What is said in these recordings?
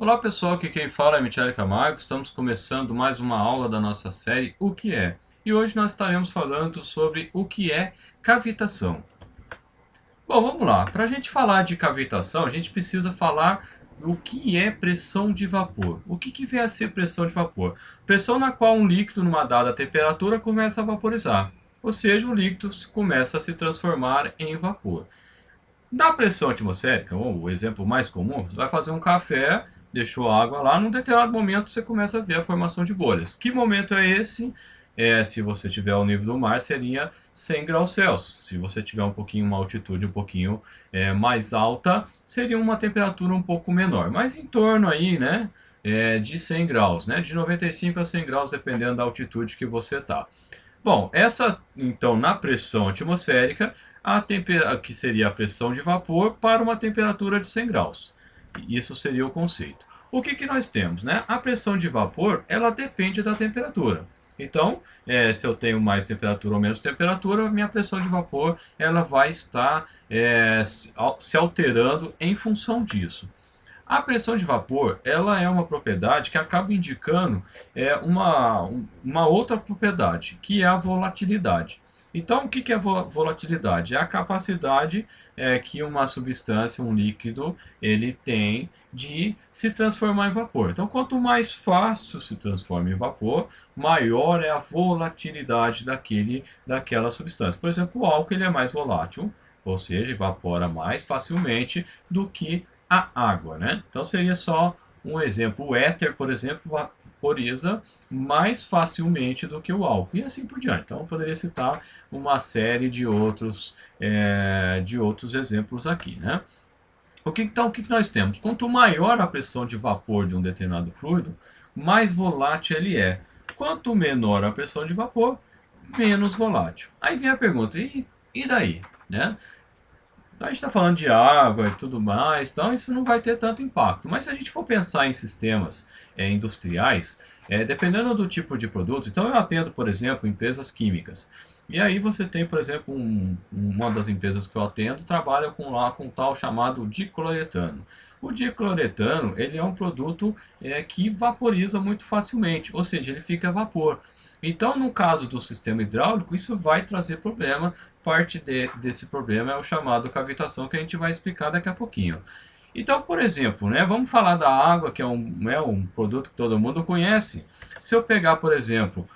Olá pessoal, aqui quem fala é Michele Camargo, estamos começando mais uma aula da nossa série O que é? E hoje nós estaremos falando sobre o que é cavitação. Bom, vamos lá, para a gente falar de cavitação, a gente precisa falar o que é pressão de vapor. O que vem a ser pressão de vapor? Pressão na qual um líquido numa dada temperatura começa a vaporizar, ou seja, o líquido começa a se transformar em vapor. Da pressão atmosférica, o exemplo mais comum, você vai fazer um café, deixou a água lá, num determinado momento você começa a ver a formação de bolhas. Que momento é esse? Se você tiver ao nível do mar, seria 100 graus Celsius. Se você tiver um pouquinho, uma altitude um pouquinho mais alta, seria uma temperatura um pouco menor. Mas em torno aí, né, de 100 graus, né, de 95 a 100 graus, dependendo da altitude que você está. Bom, então, na pressão atmosférica, que seria a pressão de vapor para uma temperatura de 100 graus. Isso seria o conceito. O que nós temos, né? A pressão de vapor, ela depende da temperatura. Então, se eu tenho mais temperatura ou menos temperatura, a minha pressão de vapor ela vai estar se alterando em função disso. A pressão de vapor, ela é uma propriedade que acaba indicando uma outra propriedade, que é a volatilidade. Então, o que é volatilidade? É a capacidade que uma substância, um líquido, ele tem de se transformar em vapor. Então, quanto mais fácil se transforma em vapor, maior é a volatilidade daquela substância. Por exemplo, o álcool ele é mais volátil, ou seja, evapora mais facilmente do que a água, né? Então seria só um exemplo. O éter, por exemplo, vaporiza mais facilmente do que o álcool e assim por diante. Então eu poderia citar uma série de outros exemplos aqui, né? Então o que nós temos? Quanto maior a pressão de vapor de um determinado fluido, mais volátil ele é. Quanto menor a pressão de vapor, menos volátil. Aí vem a pergunta, e daí? Né? Então a gente está falando de água e tudo mais, então isso não vai ter tanto impacto. Mas se a gente for pensar em sistemas industriais, dependendo do tipo de produto, então eu atendo, por exemplo, empresas químicas. E aí você tem, por exemplo, uma das empresas que eu atendo trabalha com um tal chamado dicloretano. O dicloretano ele é um produto que vaporiza muito facilmente, ou seja, ele fica a vapor. Então, no caso do sistema hidráulico, isso vai trazer problema. Desse problema é o chamado cavitação, que a gente vai explicar daqui a pouquinho. Então, por exemplo, né, vamos falar da água, que é um produto que todo mundo conhece. Se eu pegar, por exemplo,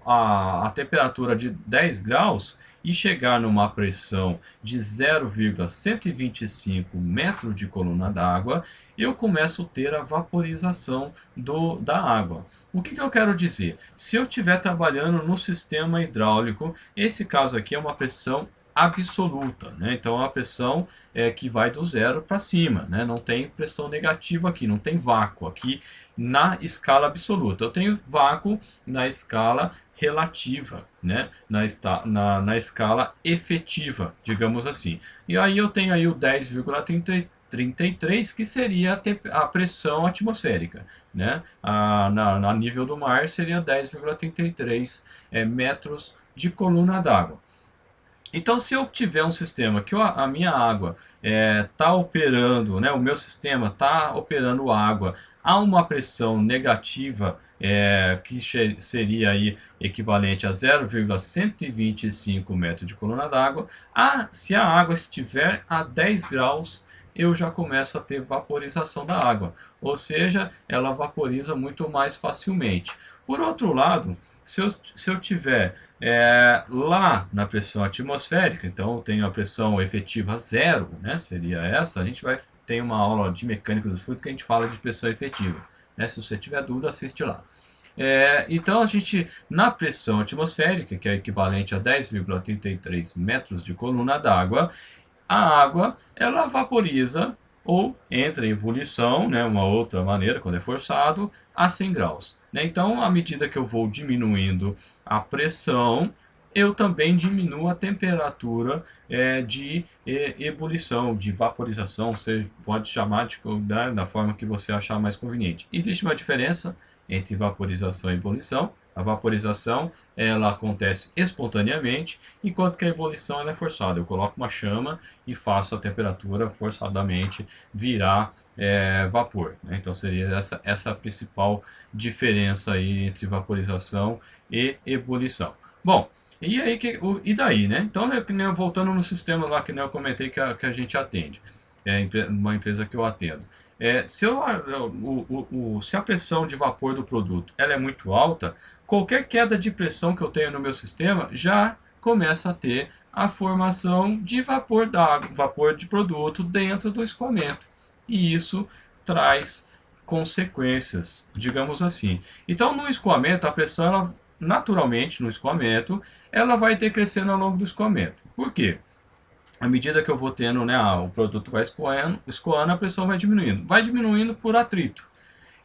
a temperatura de 10 graus e chegar numa pressão de 0,125 metros de coluna d'água, eu começo a ter a vaporização da água. O que eu quero dizer? Se eu estiver trabalhando no sistema hidráulico, esse caso aqui é uma pressão absoluta, né? Então é uma pressão que vai do zero para cima, né? Não tem pressão negativa aqui, não tem vácuo aqui na escala absoluta. Eu tenho vácuo na escala relativa, né? Na escala efetiva, digamos assim. E aí eu tenho aí o 10,33, que seria a pressão atmosférica, né? Na nível do mar seria 10,33 metros de coluna d'água. Então, se eu tiver um sistema que a minha água está operando, né, o meu sistema está operando água a uma pressão negativa, que seria aí equivalente a 0,125 metros de coluna d'água, se a água estiver a 10 graus, eu já começo a ter vaporização da água, ou seja, ela vaporiza muito mais facilmente. Por outro lado, se eu tiver lá na pressão atmosférica, então eu tenho a pressão efetiva zero, né, seria essa, a gente vai ter uma aula de mecânica dos fluidos que a gente fala de pressão efetiva, né, se você tiver dúvida, assiste lá. Então a gente, na pressão atmosférica, que é equivalente a 10,33 metros de coluna d'água, a água ela vaporiza ou entra em ebulição, né, uma outra maneira, quando é forçado, a 100 graus. Né? Então, à medida que eu vou diminuindo a pressão, eu também diminuo a temperatura de ebulição, de vaporização, você pode chamar da forma que você achar mais conveniente. Existe uma diferença entre vaporização e ebulição. A vaporização ela acontece espontaneamente, enquanto que a ebulição ela é forçada. Eu coloco uma chama e faço a temperatura forçadamente virar vapor, né? Então seria essa a principal diferença aí entre vaporização e ebulição. Bom, e aí e daí, né? Então, né, que nem voltando no sistema lá que nem eu comentei que a gente atende, uma empresa que eu atendo. Se a pressão de vapor do produto ela é muito alta, qualquer queda de pressão que eu tenho no meu sistema já começa a ter a formação de vapor d'água, vapor de produto dentro do escoamento. E isso traz consequências, digamos assim. Então, no escoamento, a pressão, ela, naturalmente, no escoamento, ela vai ter crescendo ao longo do escoamento. Por quê? À medida que eu vou tendo, né, o produto vai escoando, a pressão vai diminuindo. Vai diminuindo por atrito.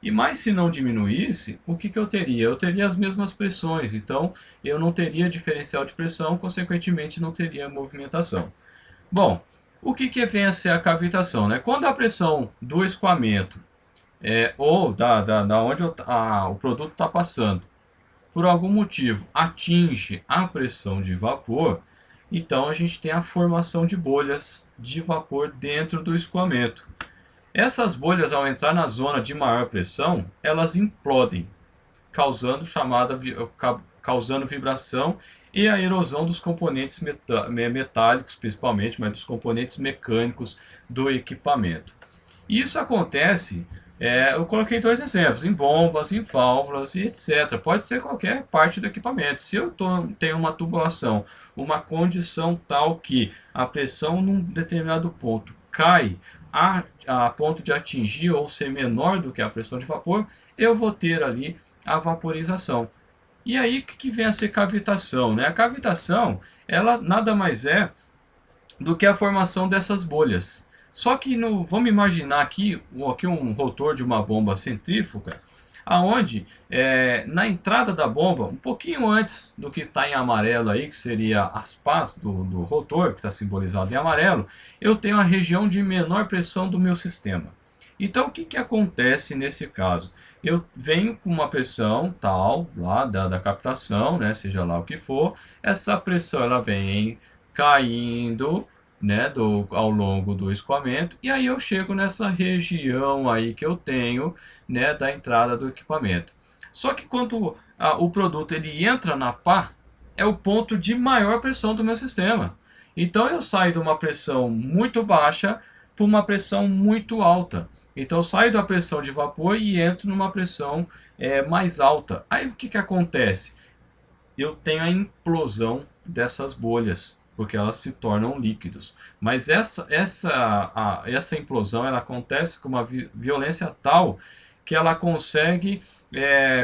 E mais se não diminuísse, o que eu teria? Eu teria as mesmas pressões, então eu não teria diferencial de pressão, consequentemente não teria movimentação. Bom, o que vem a ser a cavitação? Né? Quando a pressão do escoamento ou da onde o produto está passando, por algum motivo, atinge a pressão de vapor, então a gente tem a formação de bolhas de vapor dentro do escoamento. Essas bolhas, ao entrar na zona de maior pressão, elas implodem, causando vibração e a erosão dos componentes metálicos, principalmente, mas dos componentes mecânicos do equipamento. Isso acontece, eu coloquei dois exemplos, em bombas, em válvulas e etc. Pode ser qualquer parte do equipamento. Se eu tenho uma tubulação, uma condição tal que a pressão num determinado ponto cai a ponto de atingir ou ser menor do que a pressão de vapor, eu vou ter ali a vaporização. E aí que vem a ser cavitação, né? A cavitação, ela nada mais é do que a formação dessas bolhas. Só que vamos imaginar aqui um rotor de uma bomba centrífuga, aonde na entrada da bomba, um pouquinho antes do que está em amarelo aí, que seria as pás do rotor, que está simbolizado em amarelo, eu tenho a região de menor pressão do meu sistema. Então o que acontece nesse caso? Eu venho com uma pressão tal, lá da captação, né, seja lá o que for, essa pressão ela vem caindo, né, ao longo do escoamento, e aí eu chego nessa região aí que eu tenho, né, da entrada do equipamento. Só que quando o produto ele entra na pá, é o ponto de maior pressão do meu sistema. Então eu saio de uma pressão muito baixa para uma pressão muito alta. Então eu saio da pressão de vapor e entro numa pressão mais alta. Aí o que acontece? Eu tenho a implosão dessas bolhas, porque elas se tornam líquidos. Mas essa implosão ela acontece com uma violência tal que ela consegue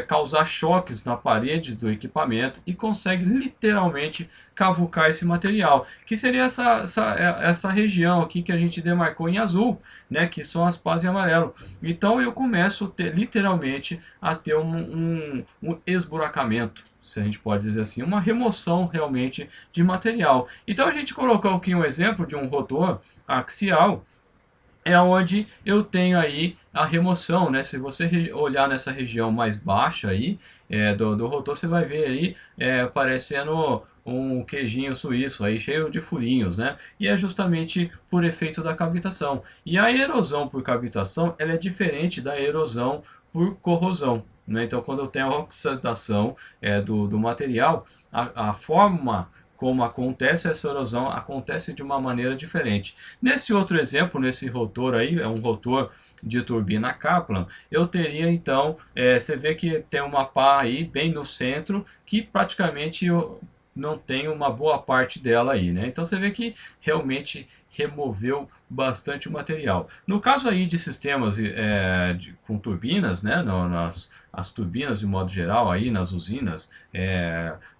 causar choques na parede do equipamento e consegue literalmente cavucar esse material, que seria essa região aqui que a gente demarcou em azul, né, que são as pás em amarelo. Então eu começo literalmente a ter um esburacamento, se a gente pode dizer assim, uma remoção realmente de material. Então a gente colocou aqui um exemplo de um rotor axial, onde eu tenho aí a remoção, né? Se você olhar nessa região mais baixa aí do rotor, você vai ver aí parecendo um queijinho suíço aí cheio de furinhos, né? E é justamente por efeito da cavitação. E a erosão por cavitação, ela é diferente da erosão por corrosão, né? Então, quando eu tenho a oxidação do material, a forma como acontece essa erosão acontece de uma maneira diferente. Nesse outro exemplo, nesse rotor aí, é um rotor de turbina Kaplan, eu teria então, você vê que tem uma pá aí bem no centro, que praticamente eu não tenho uma boa parte dela aí, né? Então você vê que realmente removeu bastante o material. No caso aí de sistemas com turbinas, né, as turbinas de modo geral aí nas usinas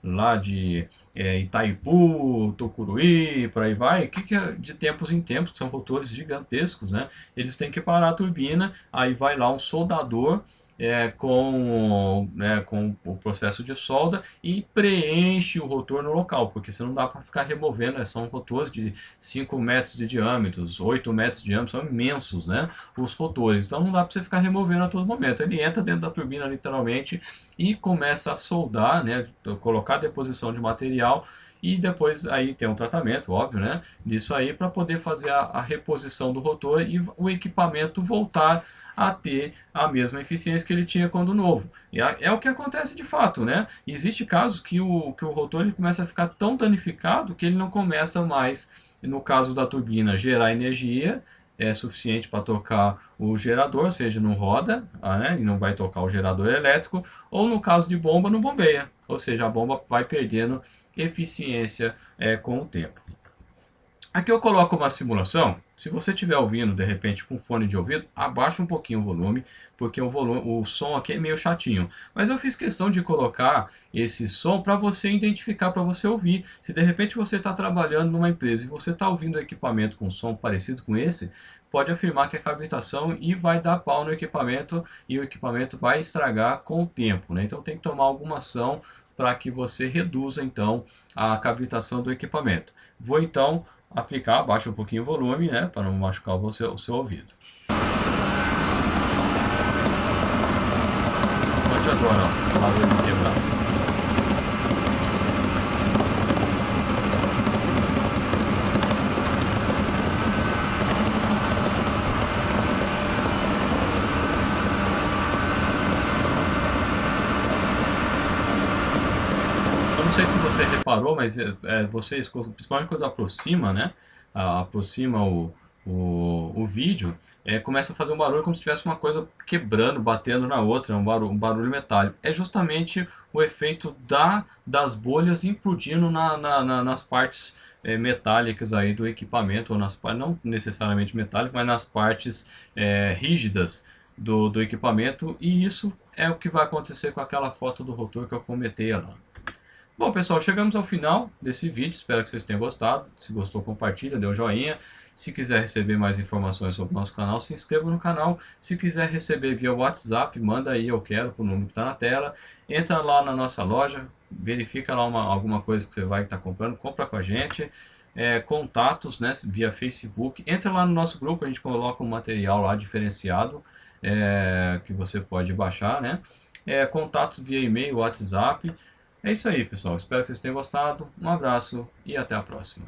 lá de Itaipu, Tucuruí, por aí vai, que de tempos em tempos, que são rotores gigantescos, né? Eles têm que parar a turbina, aí vai lá um soldador com o processo de solda e preenche o rotor no local, porque você não dá para ficar removendo, são rotores de 5 metros de diâmetro, 8 metros de diâmetro, são imensos, né, os rotores, então não dá para você ficar removendo a todo momento. Ele entra dentro da turbina literalmente e começa a soldar, né, colocar a deposição de material e depois aí tem um tratamento, óbvio, né, disso aí para poder fazer a reposição do rotor e o equipamento voltar a ter a mesma eficiência que ele tinha quando novo. E é o que acontece de fato, né? Existe casos que o rotor ele começa a ficar tão danificado que ele não começa mais, no caso da turbina, gerar energia suficiente para tocar o gerador, ou seja, não roda, né, e não vai tocar o gerador elétrico, ou no caso de bomba, não bombeia, ou seja, a bomba vai perdendo eficiência com o tempo. Aqui eu coloco uma simulação. Se você estiver ouvindo de repente com fone de ouvido, abaixa um pouquinho o volume, porque o som aqui é meio chatinho. Mas eu fiz questão de colocar esse som para você identificar, para você ouvir. Se de repente você está trabalhando numa empresa e você está ouvindo equipamento com som parecido com esse, pode afirmar que é cavitação e vai dar pau no equipamento e o equipamento vai estragar com o tempo, né? Então tem que tomar alguma ação para que você reduza então a cavitação do equipamento. Vou então aplicar, baixa um pouquinho o volume, né, para não machucar o seu ouvido. Note agora, ó, o barulho de quebrar. Eu não sei se você reparou, mas vocês, principalmente quando aproxima, né, aproxima o vídeo, começa a fazer um barulho como se tivesse uma coisa quebrando, batendo na outra, um barulho metálico. É justamente o efeito das bolhas implodindo nas partes metálicas aí do equipamento, ou não necessariamente metálicas, mas nas partes rígidas do equipamento, e isso é o que vai acontecer com aquela foto do rotor que eu comentei lá. Bom, pessoal, chegamos ao final desse vídeo. Espero que vocês tenham gostado. Se gostou, compartilha, dê um joinha. Se quiser receber mais informações sobre o nosso canal, se inscreva no canal. Se quiser receber via WhatsApp, manda aí, eu quero, para o número que está na tela. Entra lá na nossa loja, verifica lá alguma coisa que você vai estar comprando, compra com a gente. Contatos, né, via Facebook. Entra lá no nosso grupo, a gente coloca um material lá diferenciado que você pode baixar, né? Contatos via e-mail, WhatsApp. É isso aí, pessoal. Espero que vocês tenham gostado. Um abraço e até a próxima.